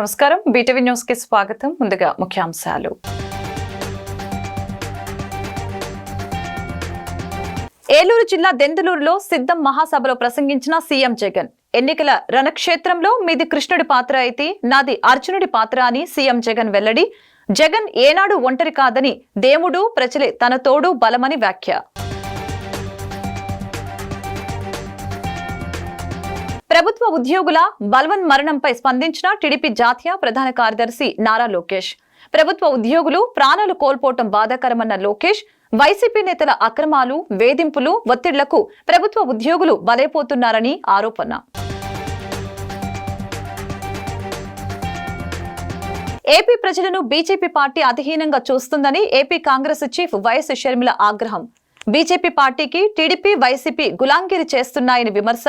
నమస్కారం BTV news కి స్వాగతం. ముందుగా ముఖ్యాంశాలు. ఏలూరు జిల్లా దెందులూరులో సిద్ధం మహాసభలో ప్రసంగించిన సీఎం జగన్. ఎన్నికల రణక్షేత్రంలో మీది కృష్ణుడి పాత్ర అయితే నాది అర్జునుడి పాత్ర అని సీఎం జగన్ వెల్లడి. జగన్ ఏనాడు ఒంటరి కాదని, దేవుడు ప్రజలే తన తోడు బలమని వ్యాఖ్య. ప్రభుత్వ ఉద్యోగుల బల్వన్ మరణంపై స్పందించిన టీడీపీ జాతీయ ప్రధాన కార్యదర్శి నారా లోకేష్. ప్రభుత్వ ఉద్యోగులు ప్రాణాలు కోల్పోవటం బాధాకరమన్న లోకేష్, వైసీపీ నేతల అక్రమాలు, వేధింపులు, ఒత్తిళ్లకు ప్రభుత్వ ఉద్యోగులు బలైపోతున్నారని ఆరోపణ. ఏపీ ప్రజలను బీజేపీ పార్టీ అధిహీనంగా చూస్తుందని AP Congress chief YS Sharmila ఆగ్రహం. బీజేపీ పార్టీకి టీడీపీ, వైసీపీ గులాంగిరి చేస్తున్నాయని విమర్శ.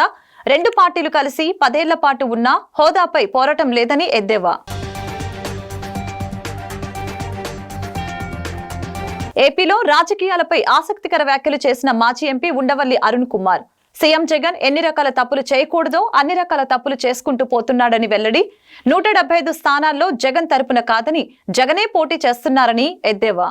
రెండు పార్టీలు కలిసి 10 ఏళ్ల పాటు ఉన్న హోదాపై పోరాటం లేదని ఎద్దేవా. ఏపీలో రాజకీయాలపై ఆసక్తికర వ్యాఖ్యలు చేసిన మాజీ ఎంపీ ఉండవల్లి అరుణ్ కుమార్. సీఎం జగన్ ఎన్ని రకాల తప్పులు చేయకూడదో అన్ని రకాల తప్పులు చేసుకుంటూ పోతున్నాడని వెల్లడి. 175 స్థానాల్లో జగన్ తరపున కాదని, జగనే పోటీ చేస్తున్నారని ఎద్దేవా.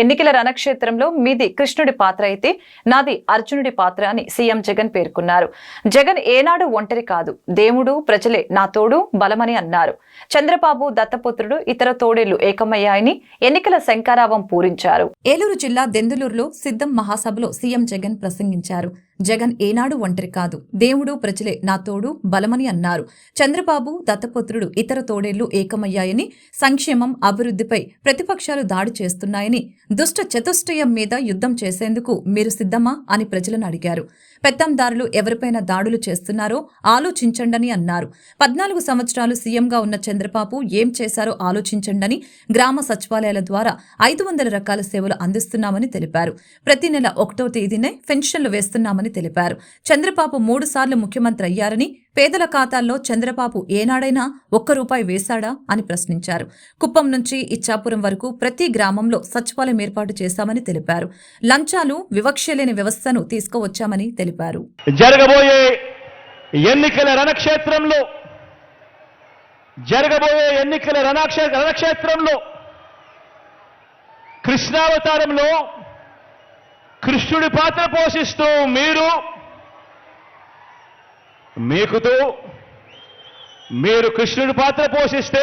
ఎన్నికల రణక్షేత్రంలో మీది కృష్ణుడి పాత్ర అయితే నాది అర్జునుడి పాత్ర అని సీఎం జగన్ పేర్కొన్నారు. జగన్ ఏనాడు ఒంటరి కాదు, దేవుడు ప్రజలే నా తోడు బలమని అన్నారు. చంద్రబాబు దత్తపుత్రుడు ఇతర తోడేళ్లు ఏకమయ్యాయని ఎన్నికల శంఖారావం పూరించారు. ఏలూరు జిల్లా దెందులూరులో సిద్ధం మహాసభలో సీఎం జగన్ ప్రసంగించారు. జగన్ ఏనాడు ఒంటరి కాదు, దేవుడు ప్రజలే నా తోడు బలమని అన్నారు. చంద్రబాబు దత్తపుత్రుడు ఇతర తోడేళ్లు ఏకమయ్యాయని, సంక్షేమం, అభివృద్ధిపై ప్రతిపక్షాలు దాడి చేస్తున్నాయని, దుష్ట చతుష్టయం మీద యుద్ధం చేసేందుకు మీరు సిద్ధమా అని ప్రజలను అడిగారు. పెత్తందారులు ఎవరిపైన దాడులు చేస్తున్నారో ఆలోచించండని అన్నారు. 14 సంవత్సరాలు సీఎంగా ఉన్న చంద్రబాబు ఏం చేశారో ఆలోచించండని, గ్రామ సచివాలయాల ద్వారా 500 రకాల సేవలు అందిస్తున్నామని తెలిపారు. ప్రతి నెల 1వ తేదీనే పెన్షన్లు వేస్తున్నామని తెలిపారు. చంద్రబాబు 3 సార్లు ముఖ్యమంత్రి అయ్యారని, పేదల ఖాతాల్లో చంద్రబాబు ఏనాడైనా ₹1 వేశాడా అని ప్రశ్నించారు. కుప్పం నుంచి ఇచ్చాపురం వరకు ప్రతి గ్రామంలో సచివాలయం ఏర్పాటు చేశామని తెలిపారు. లంచాలు, వివక్ష లేని వ్యవస్థను తీసుకువచ్చామని తెలిపారు. జరగబోయే ఎన్నికల రణక్షేత్రంలో కృష్ణావతారంలో కృష్ణుడి పాత్ర పోషిస్తూ మీరు కృష్ణుడి పాత్ర పోషిస్తే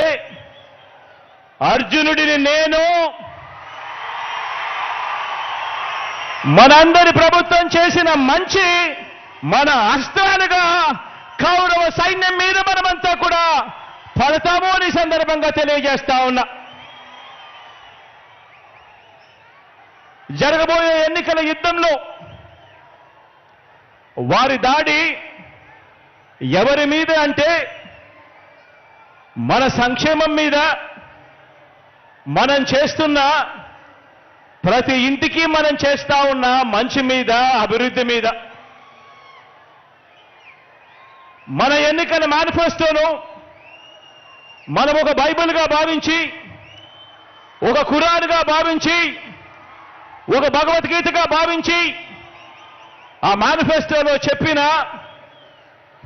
అర్జునుడిని నేను, మనందరి ప్రభుత్వం చేసిన మంచి మన అస్త్రాలుగా కౌరవ సైన్యం మీద మనమంతా కూడా పడతాము అని సందర్భంగా తెలియజేస్తా ఉన్నా. జరగబోయే ఎన్నికల యుద్ధంలో వారి దాడి ఎవరి మీద అంటే మన సంక్షేమం మీద, మనం చేస్తున్న ప్రతి ఇంటికి మనం చేస్తా ఉన్న మంచి మీద, అభివృద్ధి మీద. మన ఎన్నికల మేనిఫెస్టోను మనం ఒక బైబిల్గా భావించి, ఒక ఖురాన్గా భావించి, ఒక భగవద్గీతగా భావించి ఆ మేనిఫెస్టోలో చెప్పిన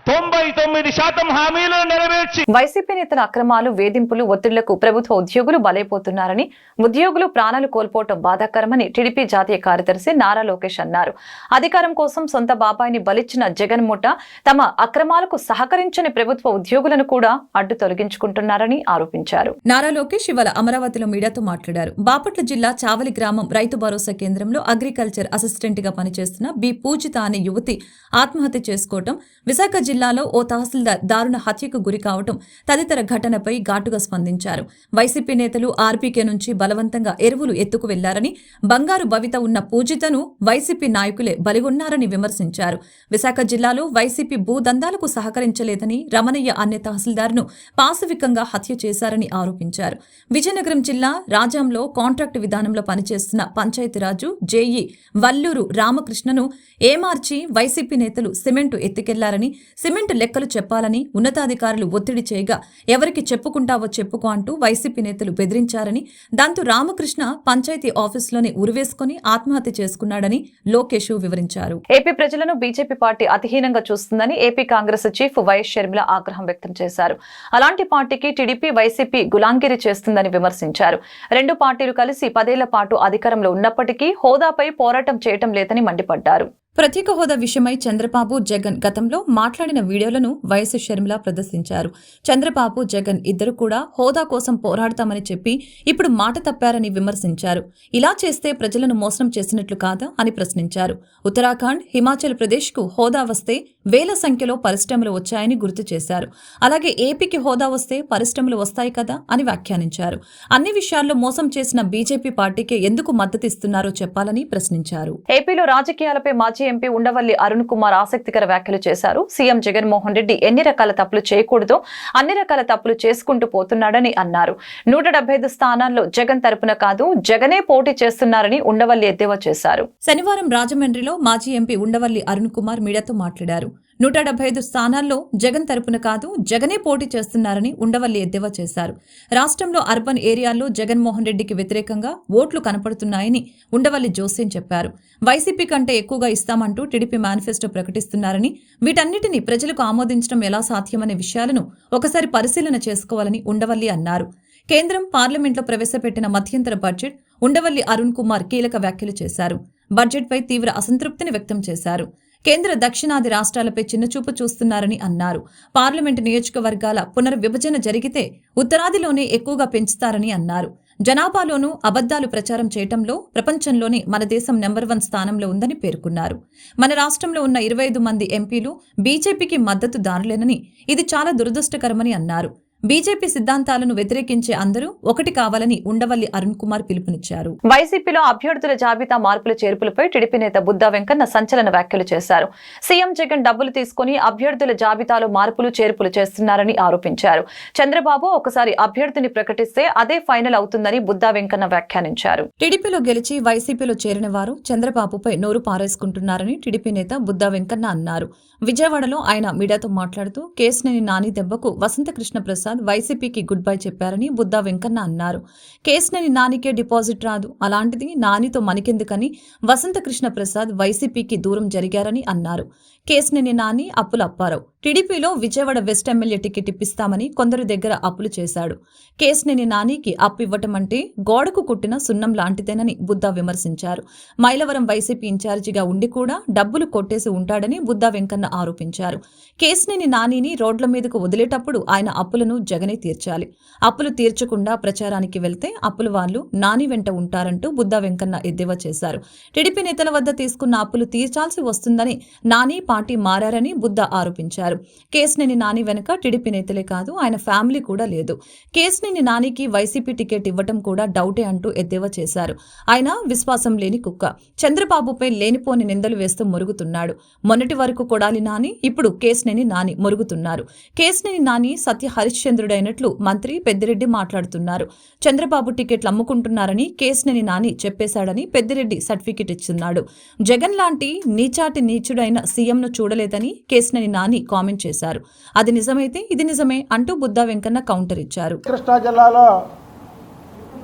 99% హామీలను నెరవేర్చి వైసీపీ నేతల అక్రమాలు, వేధింపులు, ఒత్తిళ్లకు ప్రభుత్వ ఉద్యోగులు బలైపోతున్నారని, ఉద్యోగులు ప్రాణాలు కోల్పోవటం బాధాకరమని టీడీపీ జాతీయ కార్యదర్శి నారా లోకేష్ అన్నారు. అధికారం కోసం సొంత బాబాయిని బలిచ్చిన జగన్ ముఠ తమ అక్రమాలకు సహకరించని ప్రభుత్వ ఉద్యోగులను కూడా అడ్డు తొలగించుకుంటున్నారని ఆరోపించారు. నారా లోకేష్ ఇవాళ అమరావతిలో మీడియాతో మాట్లాడారు. బాపట్ల జిల్లా చావలి గ్రామం రైతు భరోసా కేంద్రంలో అగ్రికల్చర్ అసిస్టెంట్ గా పనిచేస్తున్న బి పూజిత అనే యువతి ఆత్మహత్య చేసుకోవటం, విశాఖ జిల్లాలో ఓ తహసీల్దార్ దారుణ హత్యకు గురి కావటం తదితర ఘటనపై ఘాటుగా స్పందించారు. వైసీపీ నేతలు ఆర్పీకే నుంచి బలవంతంగా ఎరువులు ఎత్తుకు వెళ్లారని, బంగారు భవిత ఉన్న పూజితను వైసీపీ నాయకులే బలిగొన్నారని విమర్శించారు. విశాఖ జిల్లాలో వైసీపీ భూదందాలకు సహకరించలేదని, రమణయ్య అనే తహసీల్దార్ను పాశవికంగా హత్య చేశారని ఆరోపించారు. విజయనగరం జిల్లా రాజాంలో కాంట్రాక్టు విధానంలో పనిచేస్తున్న పంచాయతీరాజు జేఈ వల్లూరు రామకృష్ణను ఏమార్చి వైసీపీ నేతలు సిమెంటు ఎత్తుకెళ్లారని, సిమెంట్ లెక్కలు చెప్పాలని ఉన్నతాధికారులు ఒత్తిడి చేయగా ఎవరికి చెప్పుకుంటావో చెప్పుకో అంటూ వైసీపీ నేతలు బెదిరించారని, దాంతో రామకృష్ణ పంచాయతీ ఆఫీసులోనే ఉరివేసుకుని ఆత్మహత్య చేసుకున్నాడని లోకేష్ వివరించారు. ఏపీ ప్రజలను బీజేపీ పార్టీ అతిహీనంగా చూస్తుందని AP Congress chief YS Sharmila ఆగ్రహం వ్యక్తం చేశారు. అలాంటి పార్టీకి టీడీపీ, వైసీపీ గులాంగిరి చేస్తుందని విమర్శించారు. రెండు పార్టీలు కలిసి 10 ఏళ్ల పాటు అధికారంలో ఉన్నప్పటికీ హోదాపై పోరాటం చేయటం లేదని మండిపడ్డారు. ప్రత్యేక హోదా విషయమై చంద్రబాబు, జగన్ గతంలో మాట్లాడిన వీడియోలను వైఎస్ షర్మిల ప్రదర్శించారు. చంద్రబాబు, జగన్ ఇద్దరు కూడా హోదా కోసం పోరాడతామని చెప్పి ఇప్పుడు మాట తప్పారని విమర్శించారు. ఇలా చేస్తే ప్రజలను మోసం చేసినట్లు కాదా అని ప్రశ్నించారు. ఉత్తరాఖండ్, హిమాచల్ ప్రదేశ్కు హోదా వస్తే వేల సంఖ్యలో పరిశ్రమలు వచ్చాయని గుర్తు చేశారు. అలాగే ఏపీకి హోదా వస్తే పరిశ్రమలు వస్తాయి కదా అని వ్యాఖ్యానించారు. అన్ని విషయాల్లో మోసం చేసిన బీజేపీ పార్టీకి ఎందుకు మద్దతిస్తున్నారో చెప్పాలని ప్రశ్నించారు. ఏపీలో రాజకీయాలపై మాజీ ఎంపీ ఉండవల్లి అరుణ్ కుమార్ ఆసక్తికర వ్యాఖ్యలు చేశారు. సీఎం జగన్మోహన్ రెడ్డి ఎన్ని రకాల తప్పులు చేయకూడదో అన్ని రకాల తప్పులు చేసుకుంటూ పోతున్నాడని అన్నారు. 175 స్థానాల్లో జగన్ తరపున కాదు, జగనే పోటీ చేస్తున్నారని ఉండవల్లి ఎద్దేవా చేశారు. శనివారం రాజమండ్రిలో మాజీ ఎంపీ ఉండవల్లి అరుణ్ కుమార్ మీడియాతో మాట్లాడారు. 175 స్థానాల్లో జగన్ తరపున కాదు, జగనే పోటీ చేస్తున్నారని ఉండవల్లి ఎద్దేవా చేశారు. రాష్ట్రంలో అర్బన్ ఏరియాల్లో జగన్మోహన్ రెడ్డికి వ్యతిరేకంగా ఓట్లు కనపడుతున్నాయని ఉండవల్లి జోస్యం చెప్పారు. వైసీపీ కంటే ఎక్కువగా ఇస్తామంటూ టీడీపీ మేనిఫెస్టో ప్రకటిస్తున్నారని, వీటన్నిటిని ప్రజలకు ఆమోదించడం ఎలా సాధ్యమనే విషయాలను ఒకసారి పరిశీలన చేసుకోవాలని ఉండవల్లి అన్నారు. కేంద్రం పార్లమెంట్లో ప్రవేశపెట్టిన మధ్యంతర బడ్జెట్ ఉండవల్లి అరుణ్ కుమార్ కీలక వ్యాఖ్యలు చేశారు. బడ్జెట్పై తీవ్ర అసంతృప్తిని వ్యక్తం చేశారు. కేంద్ర దక్షిణాది రాష్ట్రాలపై చిన్నచూపు చూస్తున్నారని అన్నారు. పార్లమెంటు నియోజకవర్గాల పునర్విభజన జరిగితే ఉత్తరాదిలోనే ఎక్కువగా పెంచుతారని అన్నారు. జనాభాలోనూ అబద్దాలు ప్రచారం చేయటంలో ప్రపంచంలోనే మన దేశం నెంబర్ 1 స్థానంలో ఉందని పేర్కొన్నారు. మన రాష్ట్రంలో ఉన్న 25 మంది ఎంపీలు బీజేపీకి మద్దతుదారులేనని, ఇది చాలా దురదృష్టకరమని అన్నారు. బీజేపీ సిద్ధాంతాలను వ్యతిరేకించే అందరూ ఒకటి కావాలని ఉండవల్లి అరుణ్ కుమార్ పిలుపునిచ్చారు. వైసీపీలో అభ్యర్థుల జాబితా మార్పుల చేర్పులపై టీడీపీ నేత బుద్దా వెంకన్న సంచలన వ్యాఖ్యలు చేశారు. సీఎం జగన్ డబ్బులు తీసుకుని అభ్యర్థుల జాబితాలో మార్పులు చేర్పులు చేస్తున్నారని ఆరోపించారు. చంద్రబాబు ఒకసారి అభ్యర్థిని ప్రకటిస్తే అదే ఫైనల్ అవుతుందని బుద్దా వెంకన్న వ్యాఖ్యానించారు. టీడీపీలో గెలిచి వైసీపీలో చేరిన వారు చంద్రబాబుపై నోరు పారేసుకుంటున్నారని టీడీపీ నేత బుద్దా వెంకన్న అన్నారు. విజయవాడలో ఆయన మీడియాతో మాట్లాడుతూ కేశినేని నాని దెబ్బకు వసంతకృష్ణ ప్రసాద్ వైసీపీకి గుడ్ బై చెప్పారని బుద్దా వెంకన్న అన్నారు. కేశినేని నానికే డిపాజిట్ రాదు, అలాంటిది నానితో మనకెందుకని వసంతకృష్ణ ప్రసాద్ వైసీపీకి దూరం జరిగారని అన్నారు. కేశినేని నాని అప్పుల అప్పారావు టీడీపీలో విజయవాడ వెస్ట్ ఎమ్మెల్యే టికెట్ ఇప్పిస్తామని కొందరు దగ్గర అప్పులు చేశాడు. కేశినేని నానికి అప్పు ఇవ్వటం అంటే గోడకు కుట్టిన సున్నం లాంటిదేనని బుద్దా విమర్శించారు. మైలవరం వైసీపీ ఇన్ఛార్జిగా ఉండి కూడా డబ్బులు కొట్టేసి ఉంటాడని బుద్దా వెంకన్న ఆరోపించారు. కేశినేని నానిని రోడ్ల మీదకు వదిలేటప్పుడు ఆయన అప్పులను జగనే తీర్చాలి. అప్పులు తీర్చకుండా ప్రచారానికి వెళ్తే అప్పుల వాళ్ళు నాని వెంట ఉంటారంటూ బుద్దా వెంకన్న ఎద్దేవా చేశారు. టీడీపీ నేతల వద్ద తీసుకున్న అప్పులు తీర్చాల్సి వస్తుందని నాని పార్టీ మారారని బుద్దా ఆరోపించారు. కేశినేని నాని వెనుక టీడీపీ నేతలే కాదు, ఆయన ఫ్యామిలీ కూడా లేదు. కేశినేని నానికి వైసీపీ టికెట్ ఇవ్వటం కూడా డౌటే అంటూ ఎద్దేవా చేశారు. ఆయన విశ్వాసం లేని కుక్క, చంద్రబాబుపై లేనిపోని నిందలు వేస్తూ మొరుగుతున్నాడు. మొన్నటి వరకు కొడాలి నాని, ఇప్పుడు కేశినేని నాని మొరుగుతున్నారు. కేశినేని నాని సత్య హరిశ్చంద్రుడైనట్లు మంత్రి పెద్దిరెడ్డి మాట్లాడుతున్నారు. చంద్రబాబు టికెట్లు అమ్ముకుంటున్నారని కేశినేని నాని చెప్పేశాడని పెద్దిరెడ్డి సర్టిఫికెట్ ఇచ్చున్నాడు. జగన్ లాంటి నీచాటి నీచుడైన సీఎంను చూడలేదని కేశినేని నాని కామెంట్ చేశారు. అది నిజమైతే ఇది నిజమే అంటూ బుద్దా వెంకన్న కౌంటర్ ఇచ్చారు. కృష్ణా జిల్లాలో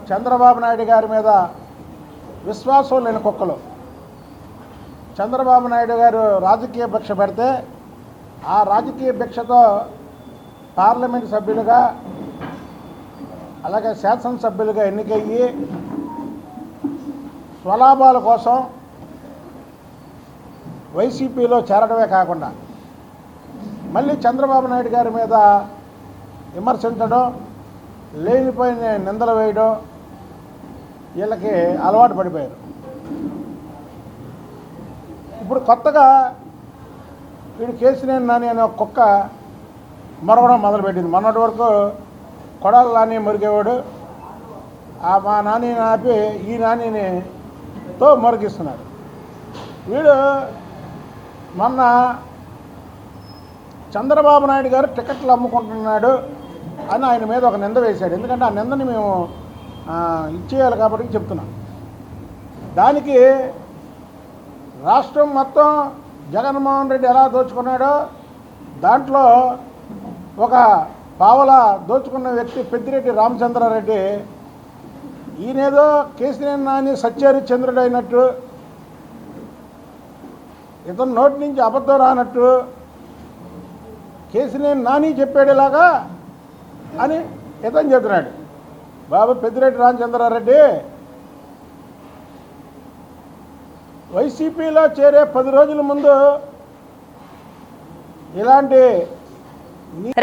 చంద్రబాబు నాయుడు గారి మీద విశ్వాసం లేని కుక్కలు. చంద్రబాబు నాయుడు గారు రాజకీయ భిక్ష పెడితే ఆ రాజకీయ భిక్షతో పార్లమెంట్ సభ్యులుగా అలాగే శాసనసభ్యులుగా ఎన్నికయ్యి స్వలాభాల కోసం వైసీపీలో చేరడమే కాకుండా మళ్ళీ చంద్రబాబు నాయుడు గారి మీద విమర్శించడం, లేనిపోయిన నిందలు వేయడం వీళ్ళకి అలవాటు పడిపోయారు. ఇప్పుడు కొత్తగా వీడు కేశినేని నాని అనే ఒక కుక్క మరవడం మొదలుపెట్టింది. మొన్నటి వరకు కొడాల నాని మురిగేవాడు, మా నాని ఆపి ఈ నానితో మురిగిస్తున్నాడు. వీడు మొన్న చంద్రబాబు నాయుడు గారు టికెట్లు అమ్ముకుంటున్నాడు అని ఆయన మీద ఒక నింద వేశాడు. ఎందుకంటే ఆ నిందని మేము ఇచ్చేయాలి కాబట్టి చెప్తున్నాం. దానికి రాష్ట్రం మొత్తం జగన్మోహన్ రెడ్డి ఎలా దోచుకున్నాడో, దాంట్లో ఒక పావలా దోచుకున్న వ్యక్తి పెద్దిరెడ్డి రామచంద్రారెడ్డి ఈయనేదో కేసీఆర్ నాని సత్యహరిశ్చంద్రుడు అయినట్టు, ఇతను నోటి నుంచి అబద్ధం రానట్టు కేసీఆర్ నాని చెప్పాడేలాగా అని ఇతను చెప్తున్నాడు. బాబు పెద్దిరెడ్డి రామచంద్రారెడ్డి వైసీపీలో చేరే 10 రోజుల ముందు ఇలాంటి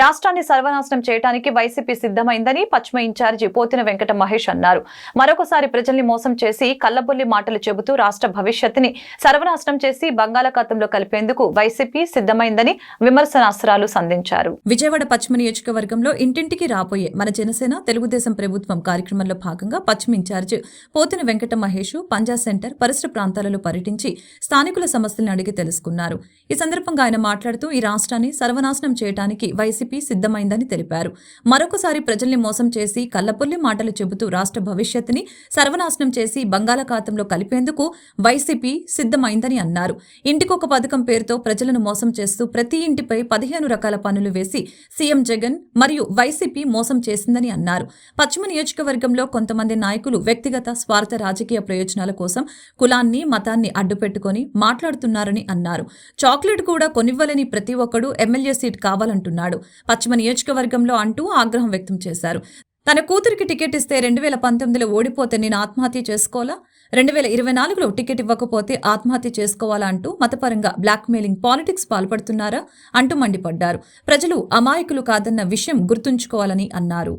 రాష్ట్రాన్ని సర్వనాశనం చేయడానికి వైసీపీ సిద్ధమైందని పశ్చిమ ఇన్ఛార్జి పోతిన వెంకట మహేష్ అన్నారు. మరొకసారి ప్రజల్ని మోసం చేసి కల్లబొల్లి మాటలు చెబుతూ రాష్ట్ర భవిష్యత్తుని సర్వనాశనం చేసి బంగాళాఖాతంలో కలిపేందుకు వైసీపీ సిద్ధమైందని విమర్శనాస్త్రాలు సంధించారు. విజయవాడ పశ్చిమ నియోజకవర్గంలో ఇంటింటికి రాబోయే మన జనసేన తెలుగుదేశం ప్రభుత్వం కార్యక్రమంలో భాగంగా పశ్చిమ ఇన్ఛార్జి పోతిన వెంకట మహేష్ పంజా సెంటర్ పరిసర ప్రాంతాలలో పర్యటించి స్థానికుల సమస్యలను అడిగి తెలుసుకున్నారు. ఈ సందర్భంగా ఆయన మాట్లాడుతూ ఈ రాష్ట్రాన్ని సర్వనాశనం చేయడానికి వైసీపీ సిద్ధమైందని తెలిపారు. మరొకసారి ప్రజల్ని మోసం చేసి కల్లపొల్లి మాటలు చెబుతూ రాష్ట్ర భవిష్యత్తుని సర్వనాశనం చేసి బంగాళాఖాతంలో కలిపేందుకు వైసీపీ సిద్ధమైందని అన్నారు. ఇంటికొక పథకం పేరుతో ప్రజలను మోసం చేస్తూ ప్రతి ఇంటిపై 15 రకాల పన్నులు వేసి సీఎం జగన్ మరియు వైసీపీ మోసం చేసిందని అన్నారు. పశ్చిమ నియోజకవర్గంలో కొంతమంది నాయకులు వ్యక్తిగత స్వార్థ రాజకీయ ప్రయోజనాల కోసం కులాన్ని మతాన్ని అడ్డుపెట్టుకుని మాట్లాడుతున్నారని అన్నారు. చాక్లెట్ కూడా కొనివ్వలేని ప్రతి ఒక్కడూ ఎమ్మెల్యే సీట్ కావాలంటున్నాడు పశ్చిమ నియోజకవర్గంలో అంటూ ఆగ్రహం వ్యక్తం చేశారు. తన కూతురికి టికెట్ ఇస్తే 2019లో ఓడిపోతే నేను ఆత్మహత్య చేసుకోవాలా, 2024లో టికెట్ ఇవ్వకపోతే ఆత్మహత్య చేసుకోవాలా అంటూ మతపరంగా బ్లాక్మెయిలింగ్ పాలిటిక్స్ పాల్పడుతున్నారా అంటూ మండిపడ్డారు. ప్రజలు అమాయకులు కాదన్న విషయం గుర్తుంచుకోవాలని అన్నారు.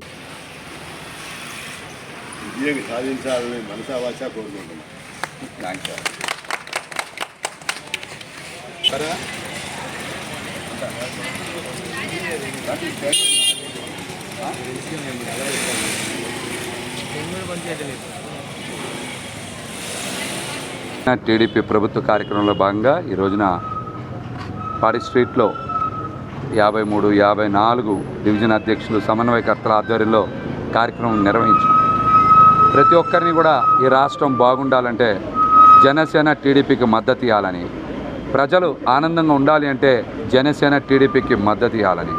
టీడీపీ ప్రభుత్వ కార్యక్రమంలో భాగంగా ఈ రోజున పాడి స్ట్రీట్లో 53, 54 డివిజన్ అధ్యక్షులు సమన్వయకర్తల ఆధ్వర్యంలో కార్యక్రమం నిర్వహించాం. ప్రతి ఒక్కరిని కూడా ఈ రాష్ట్రం బాగుండాలంటే జనసేన టీడీపీకి మద్దతు ఇవ్వాలని, ప్రజలు ఆనందంగా ఉండాలి అంటే జనసేన టీడీపీకి మద్దతు ఇవ్వాలని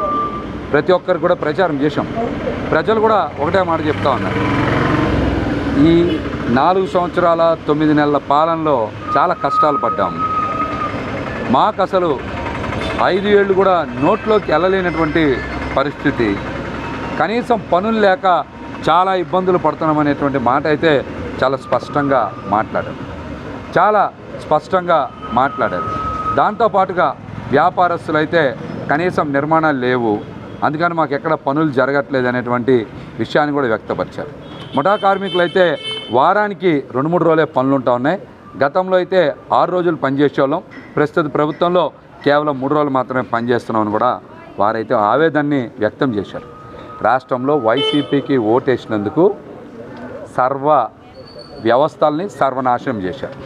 ప్రతి ఒక్కరు కూడా ప్రచారం చేశాం. ప్రజలు కూడా ఒకటే మాట చెప్తా ఉన్నారు. ఈ 4 సంవత్సరాల 9 నెలల పాలనలో చాలా కష్టాలు పడ్డాము. మాకు అసలు 5 ఏళ్ళు కూడా నోట్లోకి వెళ్ళలేనటువంటి పరిస్థితి, కనీసం పనులు లేక చాలా ఇబ్బందులు పడుతున్నామనేటువంటి మాట అయితే చాలా స్పష్టంగా మాట్లాడారు. దాంతోపాటుగా వ్యాపారస్తులు అయితే కనీసం నిర్మాణాలు లేవు, అందుకని మాకు ఎక్కడ పనులు జరగట్లేదు అనేటువంటి విషయాన్ని కూడా వ్యక్తపరిచారు. ముఠా కార్మికులు అయితే వారానికి 2-3 రోజులే పనులు ఉంటా ఉన్నాయి. గతంలో అయితే 6 రోజులు పనిచేసేవాళ్ళం, ప్రస్తుత ప్రభుత్వంలో కేవలం 3 రోజులు మాత్రమే పనిచేస్తున్నామని కూడా వారైతే ఆవేదనని వ్యక్తం చేశారు. రాష్ట్రంలో వైసీపీకి ఓటేసినందుకు సర్వ వ్యవస్థల్ని సర్వనాశనం చేశారు.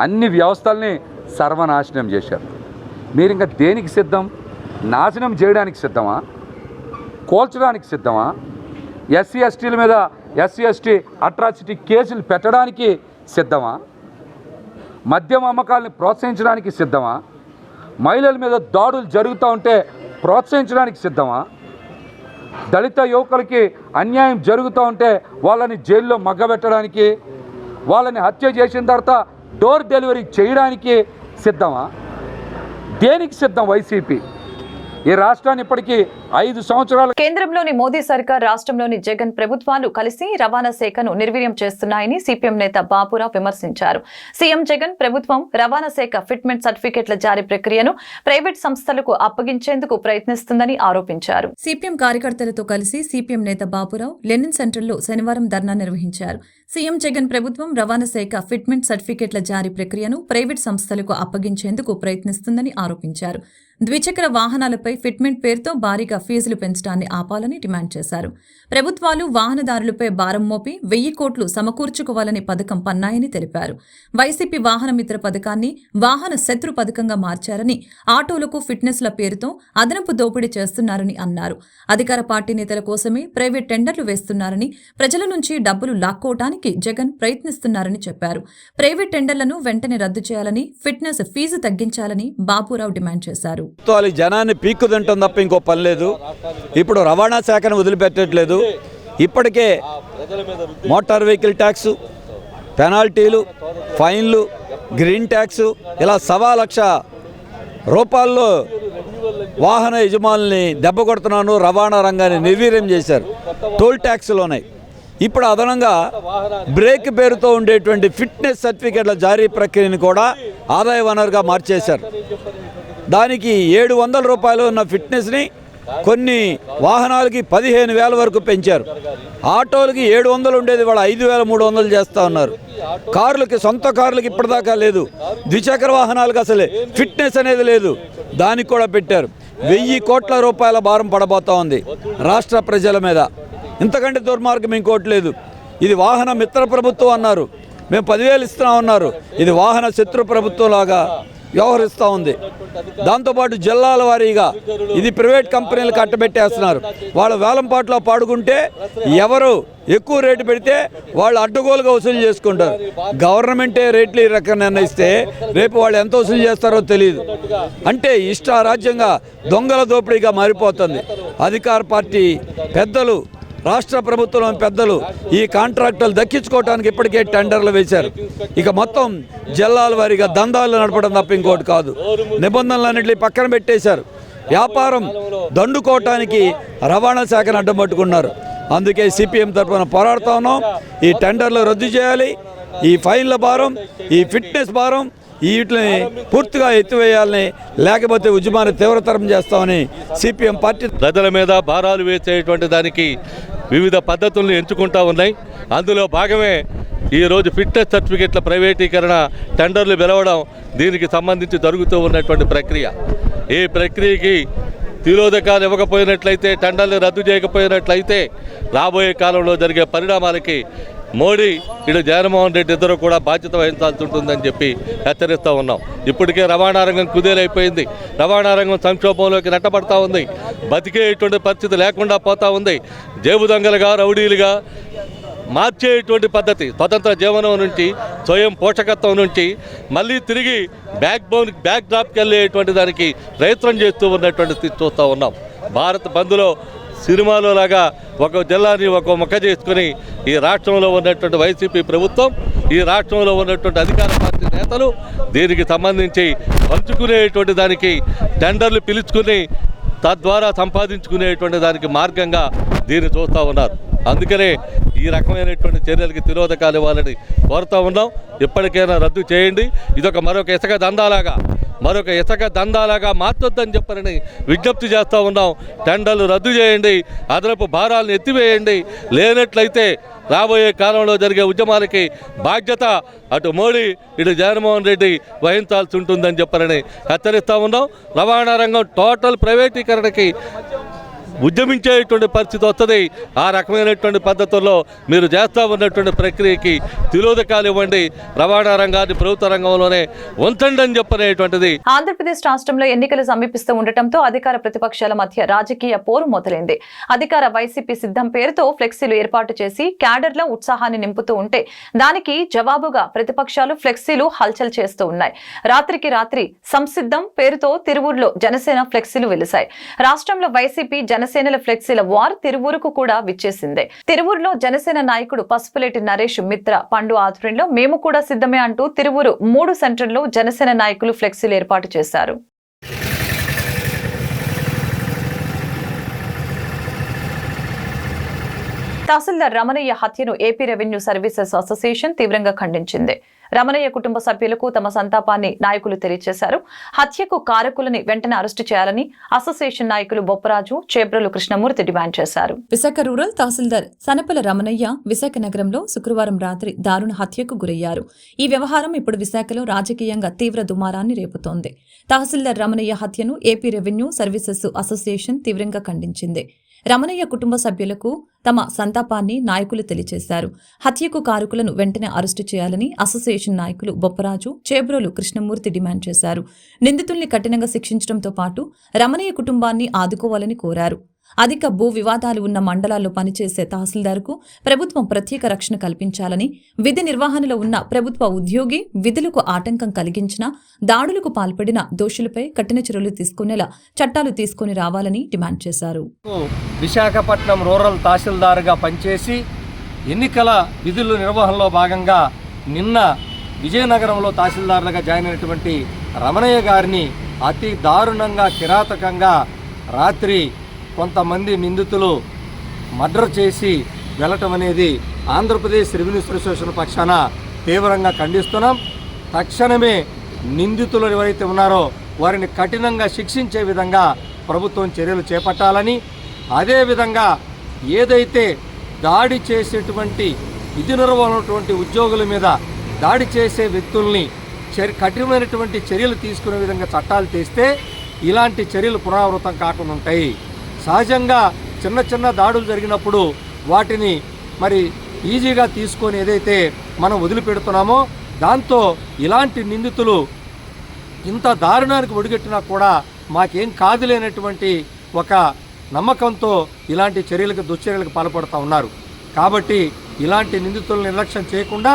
అన్ని వ్యవస్థల్ని సర్వనాశనం చేశారు. మీరు ఇంకా దేనికి సిద్ధం? నాశనం చేయడానికి సిద్ధమా? కోల్చడానికి సిద్ధమా? ఎస్సీ ఎస్టీల మీద ఎస్సీ ఎస్టీ అట్రాసిటీ కేసులు పెట్టడానికి సిద్ధమా? మద్యం అమ్మకాలని ప్రోత్సహించడానికి సిద్ధమా? మహిళల మీద దాడులు జరుగుతూ ఉంటే ప్రోత్సహించడానికి సిద్ధమా? దళిత యువకులకి అన్యాయం జరుగుతూ ఉంటే వాళ్ళని జైల్లో మగ్గబెట్టడానికి, వాళ్ళని హత్య చేసిన తర్వాత డోర్ డెలివరీ చేయడానికి సిద్ధమా? దేనికి సిద్ధం వైసీపీ? ఈ రాష్ట్రాన్ని ఇప్పటికీ 5 సంవత్సరాలు కేంద్రంలోని మోదీ సర్కార్ రాష్ట్రంలోని జగన్ ప్రభుత్వాలు కలిసి రవాణా శాఖను నిర్వీర్యం చేస్తున్నాయని సిపిఎం నేత బాపురావు విమర్శించారు. సీఎం జగన్ ప్రభుత్వం రవాణా శాఖ ఫిట్మెంట్ సర్టిఫికెట్ల జారీ ప్రక్రియను ప్రైవేట్ సంస్థలకు అప్పగించేందుకు ప్రయత్నిస్తుందని ఆరోపించారు. సిపిఎం కార్యకర్తలతో కలిసి సిపిఎం నేత బాపురావు లెనిన్ సెంటర్లో శనివారం ధర్నా నిర్వహించారు. సీఎం జగన్ ప్రభుత్వం రవాణా శాఖ ఫిట్మెంట్ సర్టిఫికెట్ల జారీ ప్రక్రియను ప్రైవేట్ సంస్థలకు అప్పగించేందుకు ప్రయత్నిస్తుందని ఆరోపించారు. ద్విచక్ర వాహనాలపై ఫిట్మెంట్ పేరుతో భారీగా ఫీజులు పెంచడాన్ని ఆపాలని డిమాండ్ చేశారు. ప్రభుత్వాలు వాహనదారులపై భారం మోపి 1000 కోట్లు సమకూర్చుకోవాలని పథకం పన్నాయని తెలిపారు. వైసీపీ వాహన మిత్ర పథకాన్ని వాహన శత్రు పథకంగా మార్చారని, ఆటోలకు ఫిట్నెస్ల పేరుతో అదనపు దోపిడీ చేస్తున్నారని అన్నారు. అధికార పార్టీ నేతల కోసమే ప్రైవేట్ టెండర్లు వేస్తున్నారని, ప్రజల నుంచి డబ్బులు లాక్కోవడానికి జగన్ ప్రయత్నిస్తున్నారని చెప్పారు. ప్రైవేట్ టెండర్లను వెంటనే రద్దు చేయాలని, ఫిట్నెస్ ఫీజు తగ్గించాలని బాపురావు డిమాండ్ చేశారు. వాళ్ళ జనాన్ని పీక్కు తింటాం తప్ప ఇంకో పని లేదు. ఇప్పుడు రవాణా శాఖను వదిలిపెట్టట్లేదు. ఇప్పటికే మోటార్ వెహికల్ ట్యాక్సు, పెనాల్టీలు, ఫైన్లు, గ్రీన్ ట్యాక్సు ఇలా 1,00,000 రూపాయల్లో వాహన యజమానుల్ని దెబ్బ కొడుతున్నాను, రవాణా రంగాన్ని నిర్వీర్యం చేశారు. టోల్ ట్యాక్సులు ఉన్నాయి. ఇప్పుడు అదనంగా బ్రేక్ పేరుతో ఉండేటువంటి ఫిట్నెస్ సర్టిఫికేట్ల జారీ ప్రక్రియను కూడా ఆదాయ వనరుగా మార్చేశారు. దానికి 700 రూపాయలు ఉన్న ఫిట్నెస్ని కొన్ని వాహనాలకి 15,000 వరకు పెంచారు. ఆటోలకి 700 ఉండేది వాళ్ళ 5,300 చేస్తూ ఉన్నారు. కార్లకి, సొంత కార్లకి ఇప్పటిదాకా లేదు. ద్విచక్ర వాహనాలకు అసలే ఫిట్నెస్ అనేది లేదు, దానికి కూడా పెట్టారు. 1,000 కోట్ల రూపాయల భారం పడబోతూ ఉంది రాష్ట్ర ప్రజల మీద. ఇంతకంటే దుర్మార్గం ఇంకోటి లేదు. ఇది వాహన మిత్ర ప్రభుత్వం అన్నారు, మేము 10,000 ఇస్తున్నాం అన్నారు. ఇది వాహన శత్రు ప్రభుత్వం లాగా వ్యవహరిస్తూ ఉంది. దాంతోపాటు జిల్లాల వారీగా ఇది ప్రైవేట్ కంపెనీలు కట్టబెట్టేస్తున్నారు. వాళ్ళ వేలంపాట్లో పాడుకుంటే ఎవరు ఎక్కువ రేటు పెడితే వాళ్ళు అడ్డగోలుగా వసూలు చేసుకుంటారు. గవర్నమెంటే రేట్లు ఈ రకంగా నిర్ణయిస్తే రేపు వాళ్ళు ఎంత వసూలు చేస్తారో తెలియదు. అంటే ఇష్టారాజ్యంగా దొంగల దోపిడీగా మారిపోతుంది. అధికార పార్టీ పెద్దలు, రాష్ట్ర ప్రభుత్వం పెద్దలు ఈ కాంట్రాక్టులు దక్కించుకోవడానికి ఇప్పటికే టెండర్లు వేశారు. ఇక మొత్తం జిల్లాల వారీగా దందాలు నడపడం తప్ప ఇంకోటి కాదు. నిబంధనలన్నింటినీ పక్కన పెట్టేశారు. వ్యాపారం దండుకోవటానికి రవాణా శాఖను అడ్డం పట్టుకున్నారు. అందుకే సిపిఎం తరఫున పోరాడుతా ఉన్నాం. ఈ టెండర్లు రద్దు చేయాలి, ఈ ఫైన్ల భారం, ఈ ఫిట్నెస్ భారం వీటిని పూర్తిగా ఎత్తివేయాలని, లేకపోతే ఉద్యమాన్ని తీవ్రతరం చేస్తామని సిపిఎం పార్టీ ప్రజల మీద భారాలు వేసేటువంటి దానికి వివిధ పద్ధతులను ఎంచుకుంటూ ఉన్నాయి. అందులో భాగమే ఈరోజు ఫిట్నెస్ సర్టిఫికెట్ల ప్రైవేటీకరణ, టెండర్లు పిలవడం, దీనికి సంబంధించి జరుగుతూ ఉన్నటువంటి ప్రక్రియ. ఈ ప్రక్రియకి తిరోధకాలు ఇవ్వకపోయినట్లయితే, టెండర్లు రద్దు చేయకపోయినట్లయితే రాబోయే కాలంలో జరిగే పరిణామాలకి మోడీ ఇటు జగన్మోహన్ రెడ్డి ఇద్దరు కూడా బాధ్యత వహించాల్సి ఉంటుందని చెప్పి హెచ్చరిస్తూ ఉన్నాం. ఇప్పటికే రవాణా రంగం కుదేలైపోయింది. రవాణా రంగం సంక్షోభంలోకి నెట్టబడతా ఉంది. బతికేటువంటి పరిస్థితి లేకుండా పోతూ ఉంది. జేబు దొంగలుగా, రౌడీలుగా మార్చేటువంటి పద్ధతి, స్వతంత్ర జీవనం నుంచి, స్వయం పోషకత్వం నుంచి మళ్ళీ తిరిగి బ్యాక్ డ్రాప్కి వెళ్ళేటువంటి దానికి ప్రయత్నం చేస్తూ ఉన్నటువంటి స్థితి చూస్తూ ఉన్నాం. భారత్ బంద్లో సినిమాలో లాగా ఒక జిల్లాని ఒక మొక్క చేసుకుని ఈ రాష్ట్రంలో ఉన్నటువంటి వైసీపీ ప్రభుత్వం, ఈ రాష్ట్రంలో ఉన్నటువంటి అధికార పార్టీ నేతలు దీనికి సంబంధించి పంచుకునేటువంటి దానికి టెండర్లు పిలుచుకుని తద్వారా సంపాదించుకునేటువంటి దానికి మార్గంగా దీన్ని చూస్తూ ఉన్నారు. అందుకనే ఈ రకమైనటువంటి చర్యలకి తిరోధకాలు ఇవ్వాలని కోరుతూ ఉన్నాం. ఇప్పటికైనా రద్దు చేయండి. ఇదొక మరొక ఇసుక దందాలాగా మార్చొద్దని చెప్పని విజ్ఞప్తి చేస్తూ ఉన్నాం. టెండర్లు రద్దు చేయండి, అదనపు భారాలను ఎత్తివేయండి. లేనట్లయితే రాబోయే కాలంలో జరిగే ఉద్యమాలకి బాధ్యత అటు మోడీ, ఇటు జగన్మోహన్ రెడ్డి వహించాల్సి ఉంటుందని చెప్పని హెచ్చరిస్తూ ఉన్నాం. రవాణా రంగం టోటల్ ప్రైవేటీకరణకి ఉద్యమించేటువంటి పరిస్థితి వస్తుంది. ఆ రకమైనటువంటి పద్ధతుల్లో మీరు చేస్తూ ఉన్నటువంటి ప్రక్రియకి తిరోధకాలు ఇవ్వండి. రవాణా రంగాన్ని ప్రభుత్వ రంగంలోనే ఉంచండి అని చెప్పనేటువంటిది. ఆంధ్రప్రదేశ్ రాష్ట్రంలో ఎన్నికలు సమీపిస్తూ ఉండటంతో అధికార ప్రతిపక్షాల మధ్య రాజకీయ పోరు మొదలైంది. అధికార వైసీపీ సిద్ధం పేరుతో ఫ్లెక్సీలు ఏర్పాటు చేసి క్యాడర్ల ఉత్సాహాన్ని నింపుతూ ఉంటే దానికి జవాబుగా ప్రతిపక్షాలు ఫ్లెక్సీలు హల్చల్ చేస్తూ ఉన్నాయి. రాత్రికి రాత్రి సంసిద్ధం పేరుతో తిరువూరులో జనసేన ఫ్లెక్సీలు వెలిశాయి. రాష్ట్రంలో వైసీపీ జనసేనల ఫ్లెక్సీల వార్ తిరువూరుకు కూడా విచ్చేసింది. తిరువూరులో జనసేన నాయకుడు పసుపులేటి నరేష్ మిత్ర పండు ఆధ్వర్యంలో మేము కూడా సిద్ధమే అంటూ తిరువూరు 3 సెంటర్లో జనసేన నాయకులు ఫ్లెక్సీలు ఏర్పాటు చేశారు. తహసీల్దార్ రమణయ్య హత్యను ఏపీ రెవెన్యూ సర్వీసెస్ అసోసియేషన్ తీవ్రంగా ఖండించింది. రమణయ్య కుటుంబ సభ్యులకు తమ సంతాపాన్ని నాయకులు తెలియజేశారు. హత్యకు కారకులని వెంటనే అరెస్టు చేయాలని అసోసియేషన్ నాయకులు బొప్పరాజు, చేబ్రోలు కృష్ణమూర్తి డిమాండ్ చేశారు. విశాఖ రూరల్ తహసీల్దార్ సనపల రమణయ్య విశాఖ నగరంలో శుక్రవారం రాత్రి దారుణ హత్యకు గురయ్యారు. ఈ వ్యవహారం ఇప్పుడు విశాఖలో రాజకీయంగా తీవ్ర దుమారాన్ని రేపుతోంది. తహసీల్దార్ రమణయ్య హత్యను ఏపీ రెవెన్యూ సర్వీసెస్ అసోసియేషన్ తీవ్రంగా ఖండించింది. రమణయ్య కుటుంబ సభ్యులకు తమ సంతాపాన్ని నాయకులు తెలియజేశారు. హత్యకు కారకులను వెంటనే అరెస్టు చేయాలని అసోసియేషన్ నాయకులు బొప్పరాజు, చేబ్రోలు కృష్ణమూర్తి డిమాండ్ చేశారు. నిందితుల్ని కఠినంగా శిక్షించడంతో పాటు రమణయ్య కుటుంబాన్ని ఆదుకోవాలని కోరారు. అధిక భూ వివాదాలు ఉన్న మండలాల్లో పనిచేసే తహసీల్దార్కు ప్రభుత్వం ప్రత్యేక రక్షణ కల్పించాలని, విధి నిర్వహణలో ఉన్న ప్రభుత్వ ఉద్యోగి విధులకు ఆటంకం కలిగించిన, దాడులకు పాల్పడిన దోషులపై కఠిన చర్యలు తీసుకునేలా చట్టాలు తీసుకుని రావాలని డిమాండ్ చేశారు. విశాఖపట్నం రూరల్ తహసీల్దార్గా పనిచేసి ఎన్నికల విధుల నిర్వహణలో భాగంగా నిన్న విజయనగరంలో తహసీల్దార్లుగా జాయిన్ అయినటువంటి రమణయ్య గారిని అతి దారుణంగా కిరాతకంగా రాత్రి కొంతమంది నిందితులు మర్డర్ చేసి వెళ్ళటం అనేది ఆంధ్రప్రదేశ్ రెవెన్యూ అసోసియేషన్ పక్షాన తీవ్రంగా ఖండిస్తున్నాం. తక్షణమే నిందితులు ఎవరైతే ఉన్నారో వారిని కఠినంగా శిక్షించే విధంగా ప్రభుత్వం చర్యలు చేపట్టాలని, అదేవిధంగా ఏదైతే దాడి చేసేటువంటి విధి నిర్వహణటువంటి ఉద్యోగుల మీద దాడి చేసే వ్యక్తుల్ని కఠినమైనటువంటి చర్యలు తీసుకునే విధంగా చట్టాలు తెస్తే ఇలాంటి చర్యలు పునరావృతం కాకుండా ఉంటాయి. సహజంగా చిన్న చిన్న దాడులు జరిగినప్పుడు వాటిని మరి ఈజీగా తీసుకొని ఏదైతే మనం వదిలిపెడుతున్నామో దాంతో ఇలాంటి నిందితులు ఇంత దారుణానికి ఒడిగట్టినా కూడా మాకేం కాదులేనటువంటి ఒక నమ్మకంతో ఇలాంటి చర్యలకు దుశ్చర్యలకు పాల్పడుతూ ఉన్నారు. కాబట్టి ఇలాంటి నిందితులను నిర్లక్ష్యం చేయకుండా